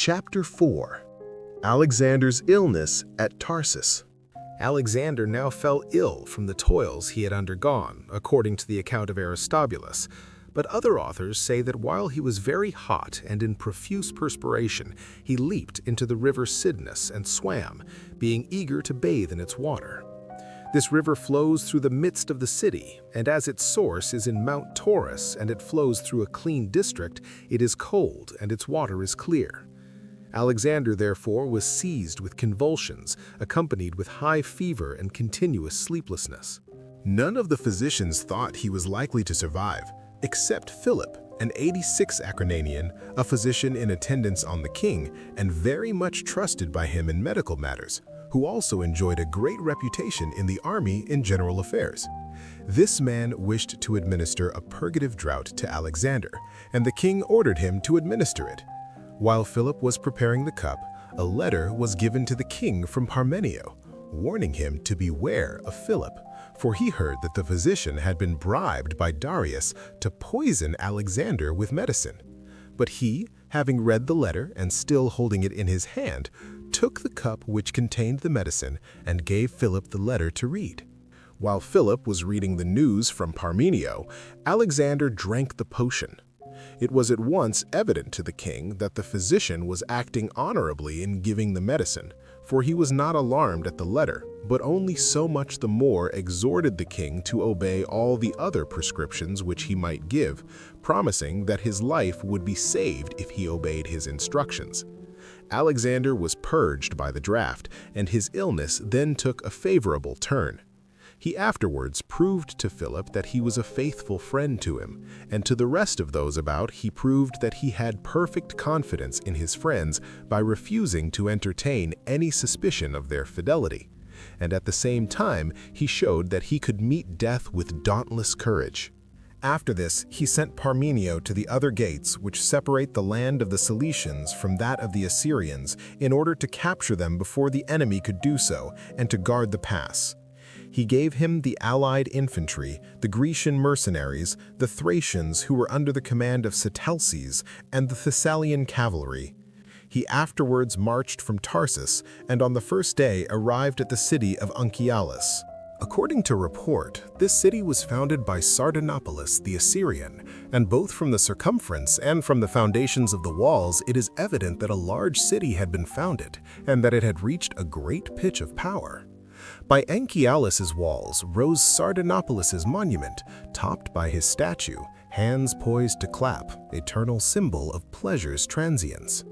Chapter 4. Alexander's illness at Tarsus. Alexander now fell ill from the toils he had undergone, according to the account of Aristobulus. But other authors say that while he was very hot and in profuse perspiration, he leaped into the river Cydnus and swam, being eager to bathe in its water. This river flows through the midst of the city, and as its source is in Mount Taurus and it flows through a clean district, it is cold and its water is clear. Alexander, therefore, was seized with convulsions, accompanied with high fever and continuous sleeplessness. None of the physicians thought he was likely to survive, except Philip, an 86 Acarnanian, a physician in attendance on the king and very much trusted by him in medical matters, who also enjoyed a great reputation in the army in general affairs. This man wished to administer a purgative draught to Alexander, and the king ordered him to administer it. While Philip was preparing the cup, a letter was given to the king from Parmenio, warning him to beware of Philip, for he heard that the physician had been bribed by Darius to poison Alexander with medicine. But he, having read the letter and still holding it in his hand, took the cup which contained the medicine and gave Philip the letter to read. While Philip was reading the news from Parmenio, Alexander drank the potion. It was at once evident to the king that the physician was acting honorably in giving the medicine, for he was not alarmed at the letter, but only so much the more exhorted the king to obey all the other prescriptions which he might give, promising that his life would be saved if he obeyed his instructions. Alexander was purged by the draught, and his illness then took a favorable turn. He afterwards proved to Philip that he was a faithful friend to him, and to the rest of those about he proved that he had perfect confidence in his friends by refusing to entertain any suspicion of their fidelity. And at the same time, he showed that he could meet death with dauntless courage. After this, he sent Parmenio to the other gates which separate the land of the Cilicians from that of the Assyrians, in order to capture them before the enemy could do so, and to guard the pass. He gave him the allied infantry, the Grecian mercenaries, the Thracians who were under the command of Sitalces, and the Thessalian cavalry. He afterwards marched from Tarsus, and on the first day arrived at the city of Unkialis. According to report, this city was founded by Sardanapalus the Assyrian, and both from the circumference and from the foundations of the walls it is evident that a large city had been founded, and that it had reached a great pitch of power. By Anchialus's walls rose Sardanapalus' monument, topped by his statue, hands poised to clap, eternal symbol of pleasure's transience.